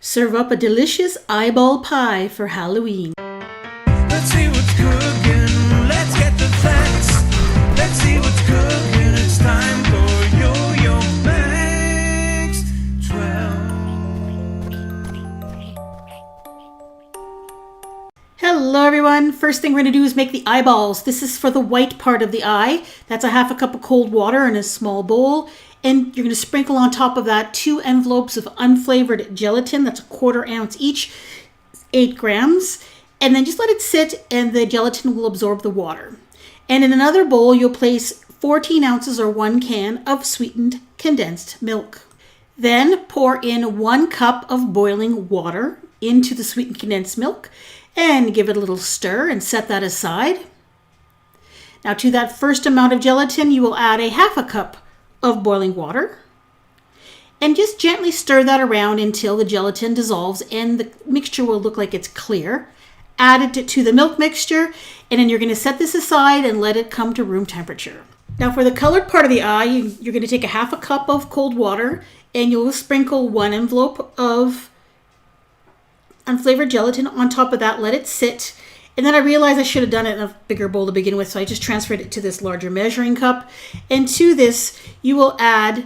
Serve up a delicious eyeball pie for Halloween. Let's see what's cooking. Let's get the facts. Let's see what's cooking. It's time for Yo-Yo Max 12. Hello everyone. First thing we're going to do is make the eyeballs. This is for the white part of the eye. That's a half a cup of cold water in a small bowl. And you're going to sprinkle on top of that 2 envelopes of unflavored gelatin. That's a 1/4 ounce each, 8 grams. And then just let it sit and the gelatin will absorb the water. And in another bowl, you'll place 14 ounces or 1 can of sweetened condensed milk. Then pour in 1 cup of boiling water into the sweetened condensed milk and give it a little stir and set that aside. Now to that first amount of gelatin, you will add a half a cup of boiling water and just gently stir that around until the gelatin dissolves and the mixture will look like it's clear. Add it to the milk mixture and then you're going to set this aside and let it come to room temperature. Now for the colored part of the eye, you're going to take a half a cup of cold water and you'll sprinkle 1 envelope of unflavored gelatin on top of that. Let it sit. And then I realized I should have done it in a bigger bowl to begin with, so I just transferred it to this larger measuring cup. And to this, you will add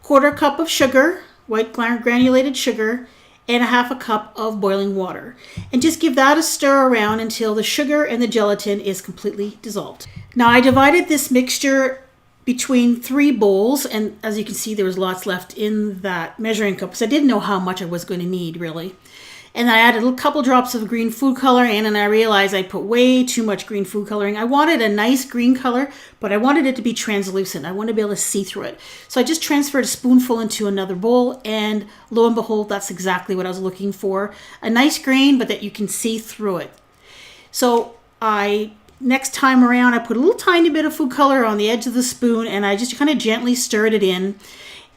1/4 cup of sugar, white granulated sugar, and a half a cup of boiling water. And just give that a stir around until the sugar and the gelatin is completely dissolved. Now I divided this mixture between 3 bowls, and as you can see, there was lots left in that measuring cup, because I didn't know how much I was going to need, really. And I added a couple drops of green food color in, and I realized I put way too much green food coloring. I wanted a nice green color, but I wanted it to be translucent. I wanted to be able to see through it. So I just transferred a spoonful into another bowl, and lo and behold, that's exactly what I was looking for. A nice green, but that you can see through it. So next time around, I put a little tiny bit of food color on the edge of the spoon, and I just kind of gently stirred it in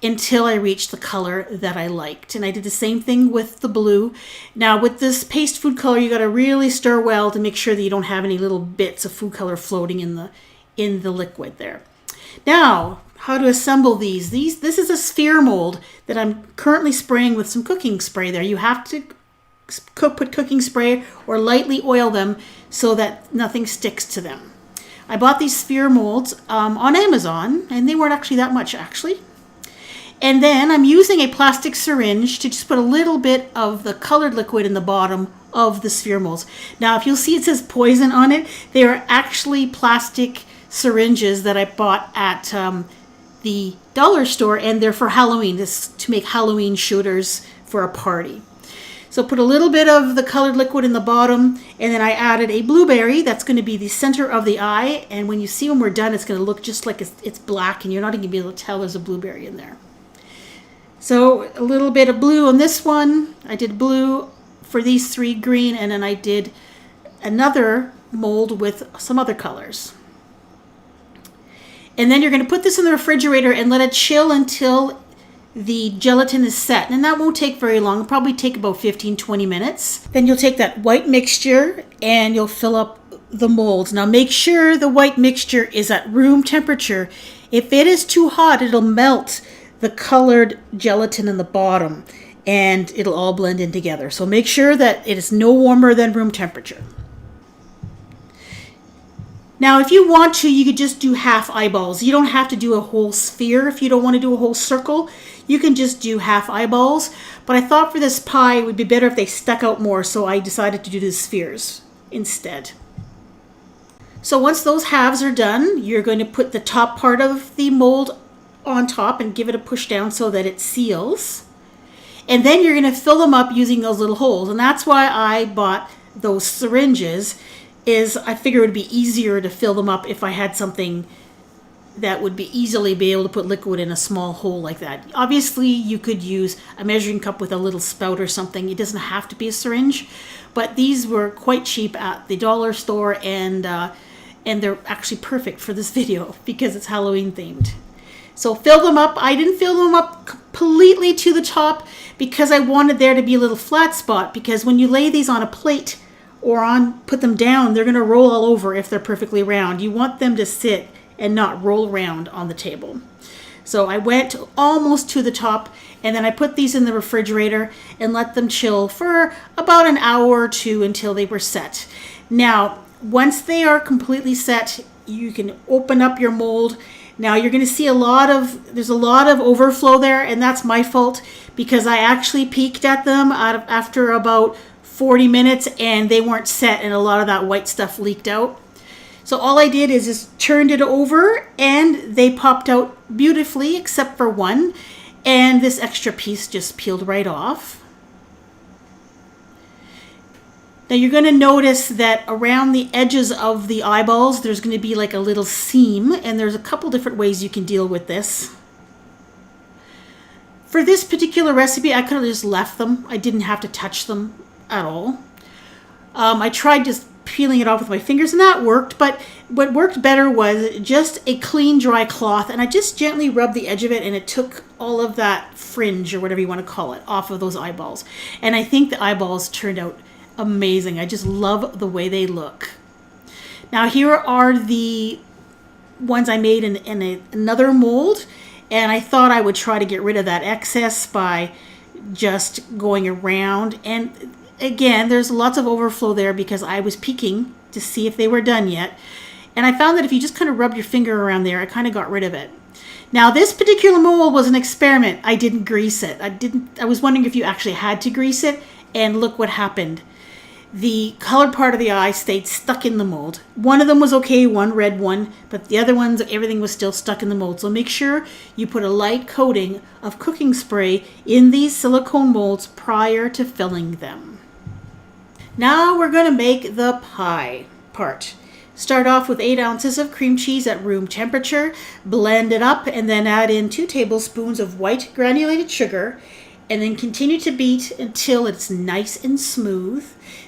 until I reached the color that I liked. And I did the same thing with the blue. Now with this paste food color, you got to really stir well to make sure that you don't have any little bits of food color floating in the liquid there. Now, how to assemble these. This is a sphere mold that I'm currently spraying with some cooking spray there. You have to put cooking spray or lightly oil them so that nothing sticks to them. I bought these sphere molds on Amazon, and they weren't actually that much actually. And then I'm using a plastic syringe to just put a little bit of the colored liquid in the bottom of the sphere molds. Now, if you'll see it says poison on it, they are actually plastic syringes that I bought at the dollar store, and they're for Halloween, to make Halloween shooters for a party. So put a little bit of the colored liquid in the bottom, and then I added a blueberry. That's going to be the center of the eye, and when you see when we're done, it's going to look just like it's black, and you're not going to be able to tell there's a blueberry in there. So a little bit of blue on this one. I did blue for these 3, green, and then I did another mold with some other colors. And then you're going to put this in the refrigerator and let it chill until the gelatin is set. And that won't take very long. It'll probably take about 15-20 minutes. Then you'll take that white mixture and you'll fill up the molds. Now make sure the white mixture is at room temperature. If it is too hot, it'll melt the colored gelatin in the bottom and it'll all blend in together. So make sure that it is no warmer than room temperature. Now if you want to, you could just do half eyeballs. You don't have to do a whole sphere. If you don't want to do a whole circle, you can just do half eyeballs. But I thought for this pie it would be better if they stuck out more, so I decided to do the spheres instead. So once those halves are done, you're going to put the top part of the mold on top and give it a push down so that it seals. And then you're going to fill them up using those little holes. And that's why I bought those syringes, is I figured it would be easier to fill them up if I had something that would be easily be able to put liquid in a small hole like that. Obviously you could use a measuring cup with a little spout or something. It doesn't have to be a syringe, but these were quite cheap at the dollar store, and they're actually perfect for this video because it's Halloween themed. So fill them up. I didn't fill them up completely to the top because I wanted there to be a little flat spot, because when you lay these on a plate or put them down, they're going to roll all over if they're perfectly round. You want them to sit and not roll around on the table. So I went almost to the top, and then I put these in the refrigerator and let them chill for about an hour or two until they were set. Now, once they are completely set, you can open up your mold. Now you're going to see there's a lot of overflow there, and that's my fault because I actually peeked at them after about 40 minutes and they weren't set, and a lot of that white stuff leaked out. So all I did is just turned it over and they popped out beautifully except for one, and this extra piece just peeled right off. Now you're going to notice that around the edges of the eyeballs there's going to be like a little seam, and there's a couple different ways you can deal with this. For this particular recipe I could have just left them. I didn't have to touch them at all. I tried just peeling it off with my fingers and that worked, but what worked better was just a clean dry cloth, and I just gently rubbed the edge of it and it took all of that fringe or whatever you want to call it off of those eyeballs. And I think the eyeballs turned out amazing. I just love the way they look. Now here are the ones I made in another mold, and I thought I would try to get rid of that excess by just going around, and again there's lots of overflow there because I was peeking to see if they were done yet, and I found that if you just kind of rub your finger around there, I kind of got rid of it. Now this particular mold was an experiment. I didn't grease it. I was wondering if you actually had to grease it, and look what happened. The colored part of the eye stayed stuck in the mold. One of them was okay, one red one, but the other ones, everything was still stuck in the mold. So make sure you put a light coating of cooking spray in these silicone molds prior to filling them. Now we're going to make the pie part. Start off with 8 ounces of cream cheese at room temperature, blend it up, and then add in 2 tablespoons of white granulated sugar, and then continue to beat until it's nice and smooth.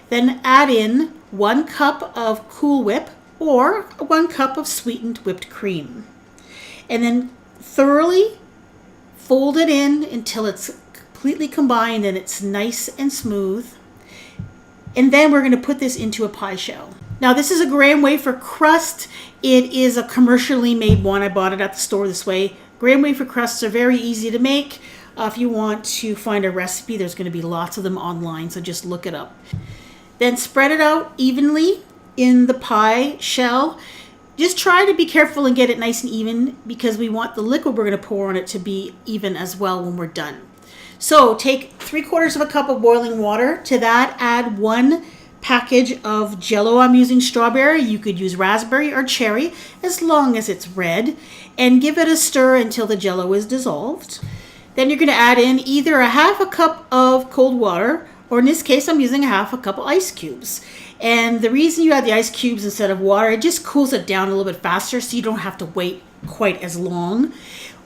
Then add in 1 cup of Cool Whip or 1 cup of sweetened whipped cream. And then thoroughly fold it in until it's completely combined and it's nice and smooth. And then we're going to put this into a pie shell. Now this is a graham wafer crust. It is a commercially made one. I bought it at the store this way. Graham wafer crusts are very easy to make. If you want to find a recipe, there's going to be lots of them online, so just look it up. Then spread it out evenly in the pie shell. Just try to be careful and get it nice and even because we want the liquid we're going to pour on it to be even as well when we're done. So take 3/4 of a cup of boiling water. To that, add 1 package of Jell-O. I'm using strawberry. You could use raspberry or cherry as long as it's red. And give it a stir until the Jell-O is dissolved. Then you're going to add in either a 1/2 cup of cold water, or in this case, I'm using a 1/2 cup of ice cubes. And the reason you add the ice cubes instead of water, it just cools it down a little bit faster so you don't have to wait quite as long.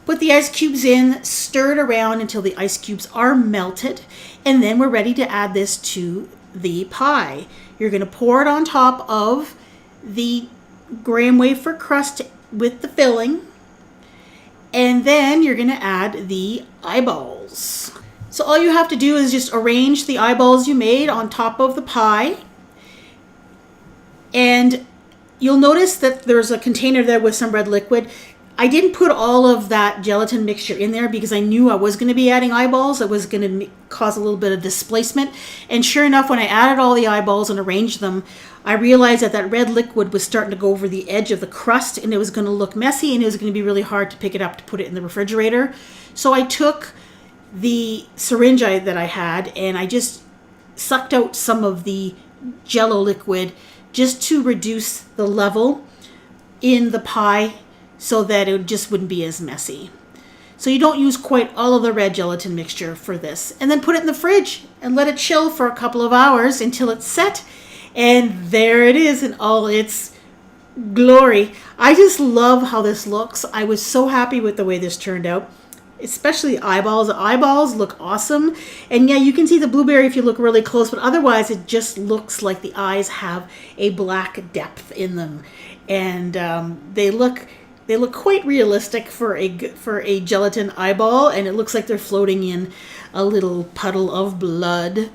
Put the ice cubes in, stir it around until the ice cubes are melted, and then we're ready to add this to the pie. You're going to pour it on top of the graham wafer crust with the filling, and then you're going to add the eyeballs. So all you have to do is just arrange the eyeballs you made on top of the pie. And you'll notice that there's a container there with some red liquid. I didn't put all of that gelatin mixture in there because I knew I was going to be adding eyeballs. It was going to cause a little bit of displacement. And sure enough, when I added all the eyeballs and arranged them, I realized that that red liquid was starting to go over the edge of the crust, and it was going to look messy, and it was going to be really hard to pick it up to put it in the refrigerator. So I took the syringe that I had, and I just sucked out some of the Jell-O liquid just to reduce the level in the pie so that it just wouldn't be as messy. So you don't use quite all of the red gelatin mixture for this. And then put it in the fridge and let it chill for a couple of hours until it's set. And there it is in all its glory. I just love how this looks. I was so happy with the way this turned out. Especially eyeballs. The eyeballs look awesome. And yeah, you can see the blueberry if you look really close, but otherwise it just looks like the eyes have a black depth in them. And they look quite realistic for a gelatin eyeball, and it looks like they're floating in a little puddle of blood.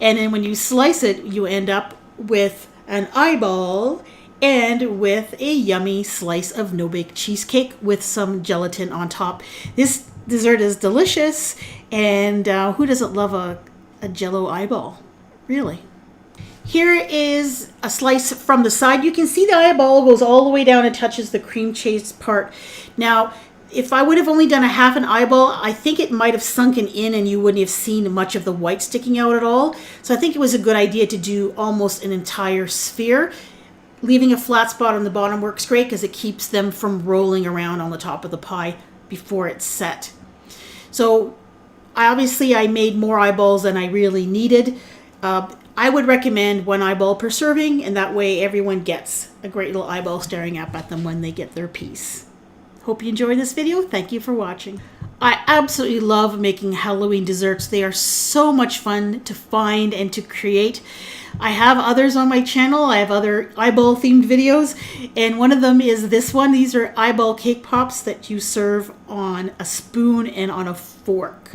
And then when you slice it, you end up with an eyeball, end with a yummy slice of no-bake cheesecake with some gelatin on top. This dessert is delicious, and who doesn't love a Jell-O eyeball? Really. Here is a slice from the side. You can see the eyeball goes all the way down and touches the cream cheese part. Now, if I would have only done a half an eyeball, I think it might have sunken in and you wouldn't have seen much of the white sticking out at all. So I think it was a good idea to do almost an entire sphere. Leaving a flat spot on the bottom works great because it keeps them from rolling around on the top of the pie before it's set. So obviously I made more eyeballs than I really needed. I would recommend 1 eyeball per serving, and that way everyone gets a great little eyeball staring up at them when they get their piece. Hope you enjoyed this video. Thank you for watching. I absolutely love making Halloween desserts. They are so much fun to find and to create. I have others on my channel. I have other eyeball themed videos, and one of them is this one. These are eyeball cake pops that you serve on a spoon and on a fork.